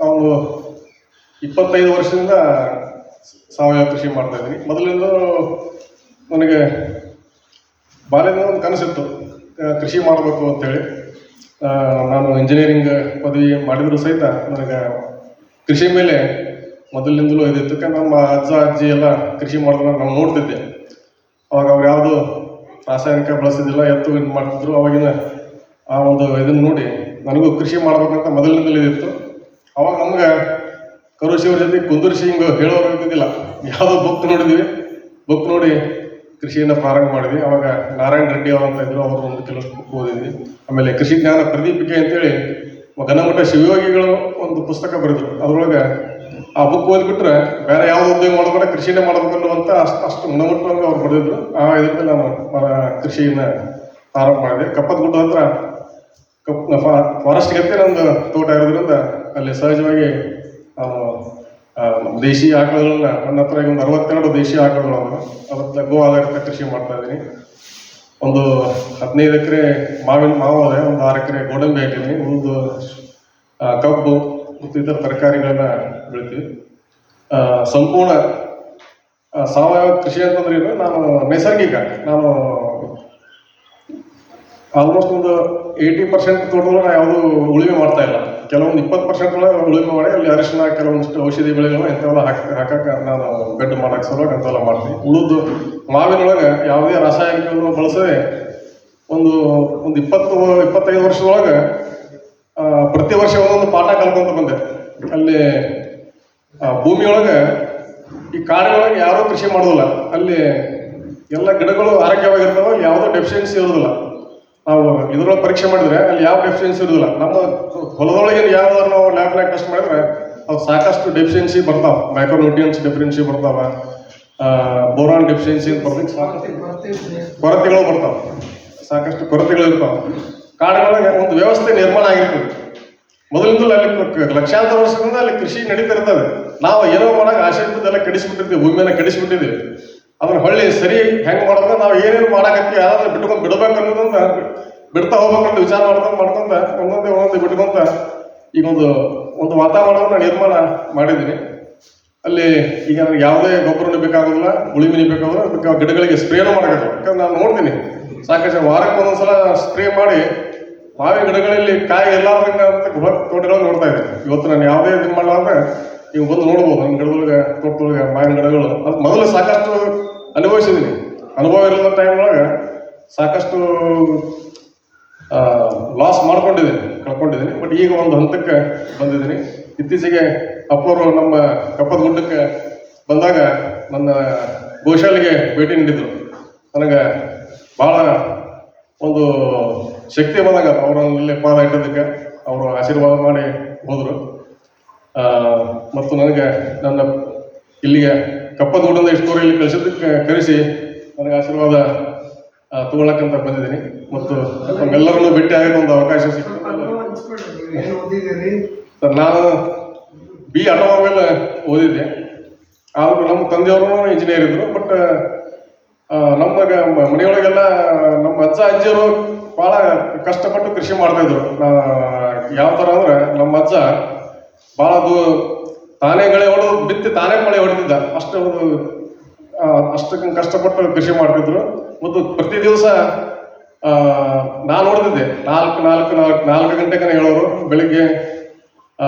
ನಾವು 25 ವರ್ಷದಿಂದ ಸಾವಯವ ಕೃಷಿ ಮಾಡ್ತಾ ಇದ್ದೀನಿ. ಮೊದಲಿಂದ ನನಗೆ ಬಾಲ್ಯದಿಂದ ಒಂದು ಕನಸಿತ್ತು, ಕೃಷಿ ಮಾಡಬೇಕು ಅಂತೇಳಿ. ನಾನು ಇಂಜಿನಿಯರಿಂಗ್ ಪದವಿ ಮಾಡಿದರೂ ಸಹಿತ ನನಗೆ ಕೃಷಿ ಮೇಲೆ ಮೊದಲಿನಿಂದಲೂ ಇದಿತ್ತು. ಯಾಕಂದ್ರೆ ನಮ್ಮ ಅಜ್ಜ ಅಜ್ಜಿ ಎಲ್ಲ ಕೃಷಿ ಮಾಡೋದನ್ನ ನಾವು ನೋಡ್ತಿದ್ದೆ. ಅವಾಗ ಅವ್ರು ಯಾವುದು ರಾಸಾಯನಿಕ ಬಳಸಿದ್ದಿಲ್ಲ, ಎತ್ತು ಇದು ಮಾಡ್ತಿದ್ರು. ಅವಾಗಿನ ಆ ಒಂದು ಇದನ್ನು ನೋಡಿ ನನಗೂ ಕೃಷಿ ಮಾಡ್ಬೇಕಂತ ಮೊದಲಿನಿಂದಲೂ ಇದಿತ್ತು. ಅವಾಗ ನಮ್ಗೆ ಕರುಶಿವ್ರ ಜೊತೆ ಕುಂದರ್ಸಿ ಹಿಂಗೆ ಹೇಳೋರು ಇದ್ದಿದ್ದಿಲ್ಲ. ಯಾವುದೋ ಬುಕ್ ನೋಡಿದ್ವಿ, ಬುಕ್ ನೋಡಿ ಕೃಷಿಯನ್ನು ಪ್ರಾರಂಭ ಮಾಡಿದ್ವಿ. ಅವಾಗ ನಾರಾಯಣ ರೆಡ್ಡಿ ಅವರು ಅಂತ ಇದ್ರು, ಅವರು ಒಂದು ಕೆಲವು ಬುಕ್ ಓದಿದ್ವಿ. ಆಮೇಲೆ ಕೃಷಿ ಜ್ಞಾನ ಪ್ರದೀಪಿಕೆ ಅಂತೇಳಿ ಗಣಮಠ ಶಿವಯೋಗಿಗಳು ಒಂದು ಪುಸ್ತಕ ಬರೆದ್ರು. ಅದರೊಳಗೆ ಆ ಬುಕ್ ಓದ್ಬಿಟ್ರೆ ಬೇರೆ ಯಾವುದೋ ಉದ್ಯೋಗ ಮಾಡೋದ್ರೆ ಕೃಷಿನೇ ಮಾಡಬೇಕಲ್ಲ ಅಂತ ಅಷ್ಟು ಗುಣಮಟ್ಟವಾಗಿ ಅವ್ರು ಬರೆದಿದ್ರು. ಆ ಇದರಿಂದ ನಾನು ಕೃಷಿಯನ್ನು ಪ್ರಾರಂಭ ಮಾಡಿದೆ. ಕಪ್ಪತ್ಗುಡ್ಡ ಹತ್ರ ಫಾರೆಸ್ಟ್ ಗತ್ತೆ ನಂದು ತೋಟ ಇರೋದ್ರಿಂದ ಅಲ್ಲಿ ಸಹಜವಾಗಿ ನಾನು ದೇಶಿ ಆಕಳುಗಳನ್ನ, ನನ್ನ ಹತ್ರ ಒಂದು 62 ದೇಶಿ ಆಕಳುಗಳು ಅದಕ್ಕೆ ಗೋ ಆಧಾರಿತ ಕೃಷಿ ಮಾಡ್ತಾ ಇದ್ದೀನಿ. ಒಂದು 15 ಎಕರೆ ಮಾವು ಇದೆ, ಒಂದು 6 ಎಕರೆ ಗೋಡಂಬಿ ಹಾಕಿದ್ದೀನಿ, ಒಂದು ಕಬ್ಬು ಮತ್ತು ಇತರ ತರಕಾರಿಗಳನ್ನ ಬೆಳಿತೀವಿ. ಸಂಪೂರ್ಣ ಸಾವಯವ ಕೃಷಿ ಅಂತಂದ್ರೆ ನಾನು ನೈಸರ್ಗಿಕ, ನಾನು ಆಲ್ಮೋಸ್ಟ್ ಒಂದು 80% ತೋಟಗಳು ನಾನು ಯಾವುದು ಉಳುಮೆ ಮಾಡ್ತಾ ಇಲ್ಲ. ಕೆಲವೊಂದು 20% ಉಳುಮೆ ಮಾಡಿ ಅಲ್ಲಿ ಅರಿಶಿನ, ಕೆಲವೊಂದಿಷ್ಟು ಔಷಧಿ ಬೆಳೆಗಳು ಇಂಥವೆಲ್ಲ ಹಾಕಕ್ಕೆ ನಾನು ಬೆಡ್ ಮಾಡೋಕ್ಕೆ ಸಲುವಾಗಿ ಅಂತೆಲ್ಲ ಮಾಡ್ತೀನಿ. ಉಳಿದು ಮಾವಿನೊಳಗೆ ಯಾವುದೇ ರಾಸಾಯನಿಕವನ್ನು ಬಳಸದೆ ಒಂದು 20-25 ವರ್ಷದೊಳಗೆ ಪ್ರತಿ ವರ್ಷ ಒಂದೊಂದು ಪಾಠ ಕಲ್ಕೊಂತ ಬಂದೆ. ಅಲ್ಲಿ ಭೂಮಿಯೊಳಗೆ ಈ ಕಾಡಿನೊಳಗೆ ಯಾರೂ ಕೃಷಿ ಮಾಡೋದಿಲ್ಲ, ಅಲ್ಲಿ ಎಲ್ಲ ಗಿಡಗಳು ಆರೋಗ್ಯವಾಗಿರ್ತಾವೆ, ಅಲ್ಲಿ ಯಾವುದೋ ಡೆಫಿಷಿಯನ್ಸಿ ಇರೋದಿಲ್ಲ. ನಾವು ಇದರೊಳಗೆ ಪರೀಕ್ಷೆ ಮಾಡಿದ್ರೆ ಅಲ್ಲಿ ಯಾವ ಡೆಫಿಷಿಯನ್ಸಿ ಇರೋದಿಲ್ಲ. ನಮ್ಮ ಹೊಲದೊಳಗೆ ಯಾವ್ದಾದ್ರು ನಾವು ಲ್ಯಾಬ್ನಾಗ ಟೆಸ್ಟ್ ಮಾಡಿದ್ರೆ ಅದು ಸಾಕಷ್ಟು ಡೆಫಿಷಿಯನ್ಸಿ ಬರ್ತಾವೆ. ಮೈಕ್ರೋನ್ಯೂಟ್ರಿಯನ್ಸ್ ಡೆಫಿಷಿಯನ್ಸಿ ಬರ್ತಾವೆ, ಬೋರಾನ್ ಡೆಫಿಷಿಯನ್ಸಿ ಅಂತ ಕೊರತೆಗಳು ಬರ್ತಾವೆ, ಸಾಕಷ್ಟು ಕೊರತೆಗಳು ಇರ್ತಾವೆ. ಕಾಡುಗಳೊಳಗೆ ಒಂದು ವ್ಯವಸ್ಥೆ ನಿರ್ಮಾಣ ಆಗಿರ್ತದೆ. ಮೊದಲಿಂದಲೂ ಅಲ್ಲಿ ಲಕ್ಷಾಂತರ ವರ್ಷದಿಂದ ಅಲ್ಲಿ ಕೃಷಿ ನಡೀತಾ ಇರ್ತದೆ. ನಾವು ಏನೋ ಮಾಡಕ್ಕೆ ಆಸಕ್ತಿದೆಲ್ಲ ಕೆಡಿಸ್ಬಿಟ್ಟಿರ್ತೀವಿ, ಭೂಮಿಯನ್ನು ಕೆಡಿಸ್ಬಿಟ್ಟಿದ್ದೀವಿ. ಅದನ್ನ ಹೊಳ್ಳಿ ಸರಿ ಹೆಂಗೆ ಮಾಡೋದ್ರೆ ನಾವು ಏನೇನು ಮಾಡಕತ್ತೀವಿ ಯಾರಾದ್ರೂ ಬಿಡ್ಬೇಕು ಅನ್ನೋದಂತ ಬಿಡ್ತಾ ಹೋಗ್ಬೇಕಂತ ವಿಚಾರ ಮಾಡ್ಕೊಂತ ಒಂದೊಂದೇ ಬಿಟ್ಕೊಂತ ಈಗ ಒಂದು ವಾತಾವರಣವನ್ನು ನಿರ್ಮಾಣ ಮಾಡಿದ್ದೀನಿ. ಅಲ್ಲಿ ಈಗ ನನಗೆ ಯಾವುದೇ ಗೊಬ್ಬರನೂ ಬೇಕಾಗೋದಿಲ್ಲ, ಉಳಿಮಿನಿ ಬೇಕಾದ್ರೆ ಗಿಡಗಳಿಗೆ ಸ್ಪ್ರೇನೂ ಮಾಡೋಕ್ಕಾಗಲ್ಲ. ಯಾಕಂದ್ರೆ ನಾನು ನೋಡ್ತೀನಿ ಸಾಕಷ್ಟು ವಾರಕ್ಕೆ ಒಂದೊಂದ್ಸಲ ಸ್ಪ್ರೇ ಮಾಡಿ ಮಾವಿನ ಗಿಡಗಳಲ್ಲಿ ಕಾಯಿ ಎಲ್ಲಾದ್ರಿಂದ ಅಂತ ತೋಟಗಳು ನೋಡ್ತಾ ಇದ್ದೀನಿ. ಇವತ್ತು ನಾನು ಯಾವುದೇ ಇದು ಮಾಡಲ್ಲ ಅಂದ್ರೆ ನೀವು ಬಂದು ನೋಡ್ಬೋದು ನನ್ನ ಗಿಡದೊಳಗೆ, ತೋಟದೊಳಗೆ ಮಾವಿನ ಗಿಡಗಳು. ಅದು ಮೊದಲು ಸಾಕಷ್ಟು ಅನುಭವಿಸಿದ್ದೀನಿ. ಅನುಭವ ಇರೋದ ಟೈಮ್ ಒಳಗೆ ಸಾಕಷ್ಟು ಲಾಸ್ ಕಳ್ಕೊಂಡಿದ್ದೀನಿ. ಬಟ್ ಈಗ ಒಂದು ಹಂತಕ್ಕೆ ಬಂದಿದ್ದೀನಿ. ಇತ್ತೀಚೆಗೆ ಅಪ್ಪವರು ನಮ್ಮ ಕಪ್ಪತ್ಗುಡ್ಡಕ್ಕೆ ಬಂದಾಗ ನನ್ನ ಗೋಶಾಲೆಗೆ ಭೇಟಿ ನೀಡಿದ್ರು. ನನಗೆ ಭಾಳ ಒಂದು ಶಕ್ತಿ ಬಂದಾಗ ಅವರಲ್ಲಿ ಪಾದ ಇಟ್ಟೋದಕ್ಕೆ ಅವರು ಆಶೀರ್ವಾದ ಮಾಡಿ ಹೋದರು. ಮತ್ತು ನನಗೆ ನನ್ನ ಇಲ್ಲಿಗೆ ಕಪ್ಪತ್ಗುಡ್ಡದಿಂದ ಇಷ್ಟು ದೂರ ಇಲ್ಲಿ ಕಳಿಸೋದಕ್ಕೆ ಕರೆಸಿ ನನಗೆ ಆಶೀರ್ವಾದ ತಗೊಳ್ಳಕ್ಕಂತ ಬಂದಿದ್ದೀನಿ. ಮತ್ತು ನಮ್ಮೆಲ್ಲರನ್ನು ಭೇಟಿ ಆಗೋದು ಒಂದು ಅವಕಾಶ ಸಿಕ್ತು. ಸರ್, ನಾನು ಬಿ ಆಟೋಮೊಬೈಲ್ ಓದಿದ್ದೆ. ಆದರೂ ನಮ್ಮ ತಂದೆಯವರು ಇಂಜಿನಿಯರ್ ಇದ್ದರು. ಬಟ್ ನಮ್ಮ ಮನೆಯೊಳಗೆಲ್ಲ ನಮ್ಮ ಅಜ್ಜ ಅಜ್ಜಿಯವರು ಭಾಳ ಕಷ್ಟಪಟ್ಟು ಕೃಷಿ ಮಾಡ್ತಾಯಿದ್ರು. ಯಾವ ಥರ ಅಂದರೆ ನಮ್ಮ ಅಜ್ಜ ಭಾಳ ತಾನೇ ಗಳೆ ಹೊಡೆದು ಬಿತ್ತಿ ತಾನೇ ಮಳೆ ಹೊಡೆದಿದ್ದ. ಅಷ್ಟಕ್ಕೆ ಕಷ್ಟಪಟ್ಟು ಕೃಷಿ ಮಾಡ್ತಿದ್ರು. ಮತ್ತು ಪ್ರತಿ ದಿವಸ ನಾನು ನೋಡ್ತಿದ್ದೆ 4 ಗಂಟೆಗೆ ಹೇಳೋರು. ಬೆಳಿಗ್ಗೆ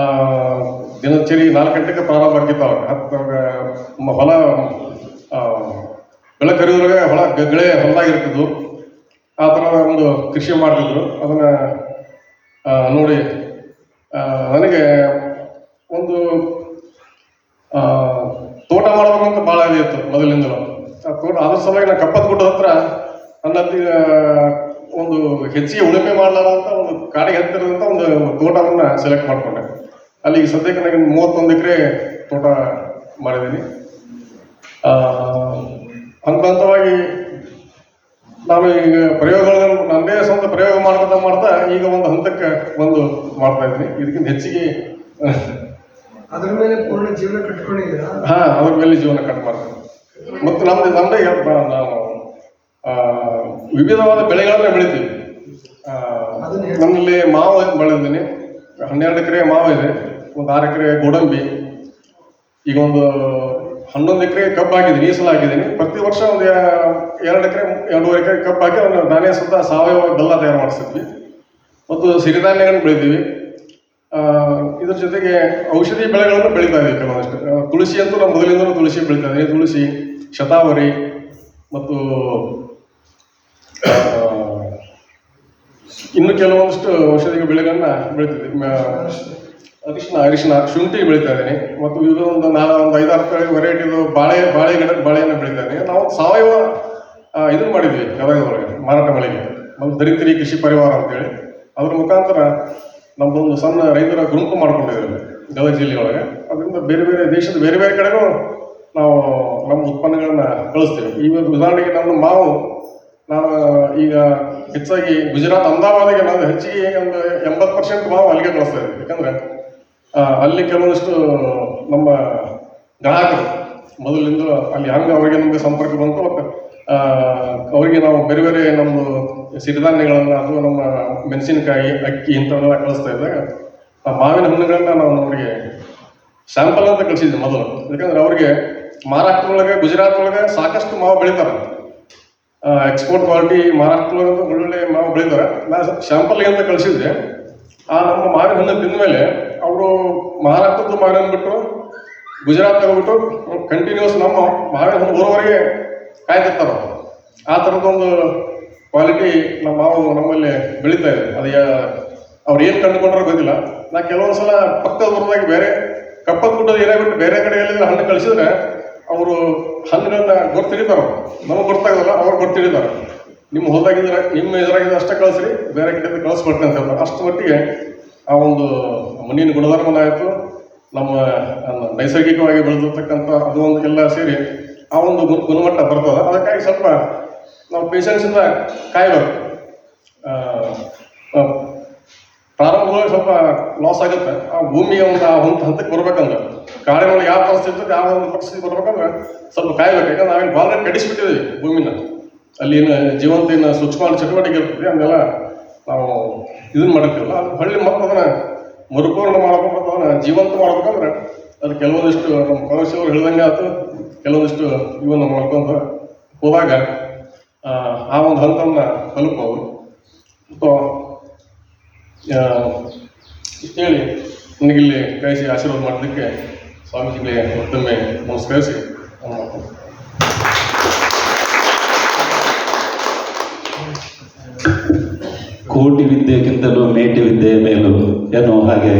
ದಿನಚರಿ 4 ಗಂಟೆಗೆ ಪ್ರಾರಂಭ ಆಗಿತ್ತು. ಅವಾಗ ಹೊಲ ಬೆಳಕರಿದ್ರಾಗ ಗಳೆ ಹೊಲದಾಗಿರ್ತಿದ್ವು. ಆ ಥರ ಒಂದು ಕೃಷಿ ಮಾಡ್ತಿದ್ರು. ಅದನ್ನು ನೋಡಿ ನನಗೆ ಒಂದು ತೋಟ ಮಾಡಬೇಕಂತ ಭಾಳ ಇತ್ತು ಮೊದಲಿಂದಲೂ. ತೋಟ ಅದ್ರ ಸಲುವಾಗಿ ನಾನು ಕಪ್ಪತ್ಗುಡ್ಡ ಹತ್ರ ನನ್ನಲ್ಲಿ ಒಂದು ಹೆಚ್ಚಿಗೆ ಉಳುಮೆ ಮಾಡಲಾರಂತ ಒಂದು ಕಾಡಿಗೆ ಹತ್ತಿರದಂಥ ಒಂದು ತೋಟವನ್ನು ಸೆಲೆಕ್ಟ್ ಮಾಡಿಕೊಂಡೆ. ಅಲ್ಲಿ ಸದ್ಯಕ್ಕೆ ನನಗೆ 31 ಎಕರೆ ತೋಟ ಮಾಡಿದ್ದೀನಿ. ಹಂತವಾಗಿ ನಾನು ಈಗ ಪ್ರಯೋಗಗಳನ್ನು ನನ್ನದೇ ಸ್ವಂತ ಪ್ರಯೋಗ ಮಾಡ್ತಾ ಈಗ ಒಂದು ಹಂತಕ್ಕೆ ಬಂದು ಮಾಡ್ತಾ ಇದ್ದೀನಿ. ಇದಕ್ಕಿಂತ ಹೆಚ್ಚಿಗೆ ಅದ್ರ ಮೇಲೆ ಪೂರ್ಣ ಜೀವನ ಕಟ್ಕೊಂಡಿದ್ದೀರಾ? ಅದ್ರ ಮೇಲೆ ಜೀವನ ಕಟ್ ಮಾಡ್ತೀನಿ. ಮತ್ತು ನಮ್ಮದೇ ನಾವು ವಿವಿಧವಾದ ಬೆಳೆಗಳನ್ನ ಬೆಳಿತೀವಿ. ನನ್ನಲ್ಲಿ ಮಾವು ಬೆಳೆದಿದ್ದೀನಿ. 12 ಎಕರೆ ಮಾವು ಇದೆ. ಒಂದು 6 ಎಕರೆ ಗೋಡಂಬಿ, ಈಗ ಒಂದು 11 ಎಕರೆ ಕಬ್ಬು ಹಾಕಿದ್ದೀನಿ, ಈ ಸಲ ಹಾಕಿದ್ದೀನಿ. ಪ್ರತಿ ವರ್ಷ ಒಂದು 2 ಎಕರೆ 2.5 ಎಕರೆ ಕಬ್ಬು ಹಾಕಿ ನಾನೇ ಸ್ವತಃ ಸಾವಯವ ಬೆಲ್ಲ ತಯಾರು ಮಾಡಿಸ್ತಿದ್ವಿ ಮತ್ತು ಸಿರಿಧಾನ್ಯಗಳನ್ನು ಬೆಳಿತೀವಿ. ಇದ್ರ ಜೊತೆಗೆ ಔಷಧಿ ಬೆಳೆಗಳನ್ನು ಬೆಳೀತಾ ಇದ್ದೀವಿ ಕೆಲವೊಂದಷ್ಟು. ತುಳಸಿ ಅಂತೂ ನಾವು ಮೊದಲಿಂದಲೂ ತುಳಸಿ ಬೆಳೀತಾ ಇದ್ದೀವಿ. ತುಳಸಿ, ಶತಾವರಿ ಮತ್ತು ಇನ್ನು ಕೆಲವೊಂದಷ್ಟು ಔಷಧಿ ಬೆಳೆಗಳನ್ನ ಬೆಳಿತಿದ್ವಿ. ಅರಿಶಿನ, ಶುಂಠಿ ಬೆಳೀತಾ ಇದ್ದೀನಿ ಮತ್ತು ಇದು ಒಂದು 5-6 ವೆರೈಟಿದು ಬಾಳೆಯನ್ನು ಬೆಳೀತಾ ಇದ್ದೀನಿ. ನಾವು ಸಾವಯವ ಇದನ್ನು ಮಾಡಿದ್ವಿ ಗದಗದೊಳಗೆ ಮಾರಾಟ ಮಳಿಗೆ, ಮತ್ತು ದರಿದ್ರಿ ಕೃಷಿ ಪರಿವಾರ ಅಂತೇಳಿ. ಅದ್ರ ಮುಖಾಂತರ ನಮ್ಮದೊಂದು ಸಣ್ಣ ರೈತರ ಗುಂಪು ಮಾಡ್ಕೊಂಡಿದ್ದೇವೆ ಗದಗ ಜಿಲ್ಲೆಯೊಳಗೆ. ಅದರಿಂದ ಬೇರೆ ಬೇರೆ ದೇಶದ ಬೇರೆ ಬೇರೆ ಕಡೆಗೂ ನಾವು ನಮ್ಮ ಉತ್ಪನ್ನಗಳನ್ನ ಕಳಿಸ್ತೀವಿ. ಇವತ್ತು ಉದಾಹರಣೆಗೆ ನಮ್ಮ ಮಾವು, ನಾನು ಈಗ ಹೆಚ್ಚಾಗಿ ಗುಜರಾತ್ ಅಹಮದಾಬಾದಿಗೆ ನಾವು ಹೆಚ್ಚಿಗೆ ಒಂದು 80% ಮಾವು ಅಲ್ಲಿಗೆ ಕಳಿಸ್ತಾ ಇದ್ದೀವಿ. ಯಾಕಂದರೆ ಅಲ್ಲಿ ಕೆಲವೊಂದಿಷ್ಟು ನಮ್ಮ ಗ್ರಾಹಕರು ಮೊದಲಿಂದ ಅಲ್ಲಿ ಹಂಗೆ ಅವರಿಗೆ ನಮಗೆ ಸಂಪರ್ಕ ಬಂತು. ಮತ್ತು ಅವರಿಗೆ ನಾವು ಬೇರೆ ಬೇರೆ ನಮ್ಮದು ಸಿರಿಧಾನ್ಯಗಳನ್ನು ಅಥವಾ ನಮ್ಮ ಮೆಣಸಿನಕಾಯಿ, ಅಕ್ಕಿ ಇಂಥವನ್ನೆಲ್ಲ ಕಳಿಸ್ತಾ ಇದ್ದಾಗ ಆ ಮಾವಿನ ಹಣ್ಣುಗಳನ್ನ ನಾವು ಅವರಿಗೆ ಸ್ಯಾಂಪಲ್ ಅಂತ ಕಳಿಸಿದ್ವಿ ಮೊದಲು. ಯಾಕಂದರೆ ಅವರಿಗೆ ಮಹಾರಾಷ್ಟ್ರದೊಳಗೆ, ಗುಜರಾತ್ ಒಳಗೆ ಸಾಕಷ್ಟು ಮಾವು ಬೆಳೀತಾರೆ, ಎಕ್ಸ್ಪೋರ್ಟ್ ಕ್ವಾಲಿಟಿ ಮಹಾರಾಷ್ಟ್ರದೊಳಗೆ ಒಳ್ಳೊಳ್ಳೆ ಮಾವು ಬೆಳೀತಾರೆ. ನಾನು ಸ್ಯಾಂಪಲ್ಗೆ ಅಂತ ಕಳಿಸಿದ್ದೆ. ಆ ನಮ್ಮ ಮಾವಿನ ಹಣ್ಣು ತಿಂದ ಮೇಲೆ ಅವರು ಮಹಾರಾಷ್ಟ್ರದ ಮಾವಿನ ಹಣ್ಣು ಬಿಟ್ಟು ಗುಜರಾತ್ ಹೋಗ್ಬಿಟ್ಟು ಕಂಟಿನ್ಯೂಸ್ ನಮ್ಮ ಮಾವಿನ ಹಣ್ಣು ಬರೋವರೆಗೆ ಕಾಯ್ತಿರ್ತಾರೆ. ಆ ಥರದ್ದೊಂದು ಕ್ವಾಲಿಟಿ ನಮ್ಮ ಮಾವು ನಮ್ಮಲ್ಲಿ ಬೆಳೀತಾ ಇದೆ. ಅದು ಅವ್ರು ಏನು ಕಂಡುಕೊಂಡ್ರೂ ಗೊತ್ತಿಲ್ಲ. ನಾ ಕೆಲವೊಂದು ಸಲ ಪಕ್ಕದ ಊರದಾಗ ಬೇರೆ ಕಪ್ಪತ್ತು ಗುಡ್ಡದ ಏನೇ ಬಿಟ್ಟು ಬೇರೆ ಕಡೆಯಲ್ಲಿ ಹಣ್ಣು ಕಳಿಸಿದ್ರೆ ಅವರು ಹಣ್ಣುಗಳನ್ನ ಗೊತ್ತಿಡಿತಾರೆ. ನಮಗೆ ಗೊತ್ತಾಗೋಲ್ಲ, ಅವ್ರು ಗೊತ್ತಿಡಿತಾರೆ. ನಿಮ್ಮ ಹೊಲದಾಗಿದ್ರೆ ನಿಮ್ಮ ಎದುರಾಗಿದ್ರೆ ಅಷ್ಟೇ ಕಳಿಸ್ರಿ, ಬೇರೆ ಕಡೆಯಿಂದ ಕಳಿಸ್ಕೊಡ್ತೀನಿ ಅಂತ ಹೇಳ್ತಾರೆ. ಅಷ್ಟು ಮಟ್ಟಿಗೆ ಆ ಒಂದು ಮಣ್ಣಿನ ಗುಣಧರ್ಮನ ಆಯಿತು, ನಮ್ಮ ನೈಸರ್ಗಿಕವಾಗಿ ಬೆಳೆದಿರ್ತಕ್ಕಂಥ ಅದು ಒಂದು ಎಲ್ಲ ಸೇರಿ ಆ ಒಂದು ಗುಣಮಟ್ಟ ಬರ್ತದೆ. ಅದಕ್ಕಾಗಿ ಸ್ವಲ್ಪ ನಾವು ಪೇಷನ್ಸಿಂದ ಕಾಯಬೇಕು. ಪ್ರಾರಂಭದಲ್ಲಿ ಸ್ವಲ್ಪ ಲಾಸ್ ಆಗುತ್ತೆ. ಆ ಭೂಮಿಯ ಒಂದು ಹಂತಕ್ಕೆ ಬರ್ಬೇಕಂದ್ರೆ, ಕಾಡಿನೊಳಗೆ ಯಾವ ಪರಿಸ್ಥಿತಿ ಇರ್ತದೆ, ಯಾವ ಒಂದು ಪರಿಸ್ಥಿತಿ ಬರ್ಬೇಕಂದ್ರೆ ಸ್ವಲ್ಪ ಕಾಯಬೇಕು. ಯಾಕಂದ್ರೆ ನಾವೇನು ಭಾಳ ಕಡಿಸ್ಬಿಟ್ಟಿದ್ದೀವಿ ಭೂಮಿನ. ಅಲ್ಲಿ ಏನು ಜೀವಂತ ಏನು ಸೂಕ್ಷ್ಮ ಚಟುವಟಿಕೆ ಇರ್ತದೆ ಅದನ್ನೆಲ್ಲ ನಾವು ಇದನ್ನು ಮಾಡೋಕ್ಕಿಲ್ಲ. ಅದು ಹೊಳ್ಳಿ ಮತ್ತೆ ಅದನ್ನು ಮರುಪೂರ್ಣ ಮಾಡಬೇಕು, ಅದನ್ನು ಜೀವಂತ ಮಾಡ್ಬೇಕಂದ್ರೆ ಅದು ಕೆಲವೊಂದಿಷ್ಟು ನಮ್ಮ ಪ್ರವಾಸಿಯವರು ಹೇಳ್ದಂಗೆ ಆಯ್ತು, ಕೆಲವೊಂದಿಷ್ಟು ಇವನ್ನ ಮಾಡ್ಕೊಂಡು ಹೋದಾಗ ಆ ಒಂದು ಹಂತವನ್ನು ತಲುಪಬಹುದು. ಸೊ ಇಷ್ಟು ಹೇಳಿ ನನಗಿಲ್ಲಿ ಕಳಿಸಿ ಆಶೀರ್ವಾದ ಮಾಡೋದಕ್ಕೆ ಸ್ವಾಮೀಜಿಗಳಿಗೆ ಮತ್ತೊಮ್ಮೆ ನಮಸ್ಕರಿಸಿ ಕೋಟಿ ವಿದ್ಯೆಗಿಂತಲೂ ಮೇಟಿ ವಿದ್ಯೆಯ ಮೇಲೂ ಎನ್ನುವ ಹಾಗೆ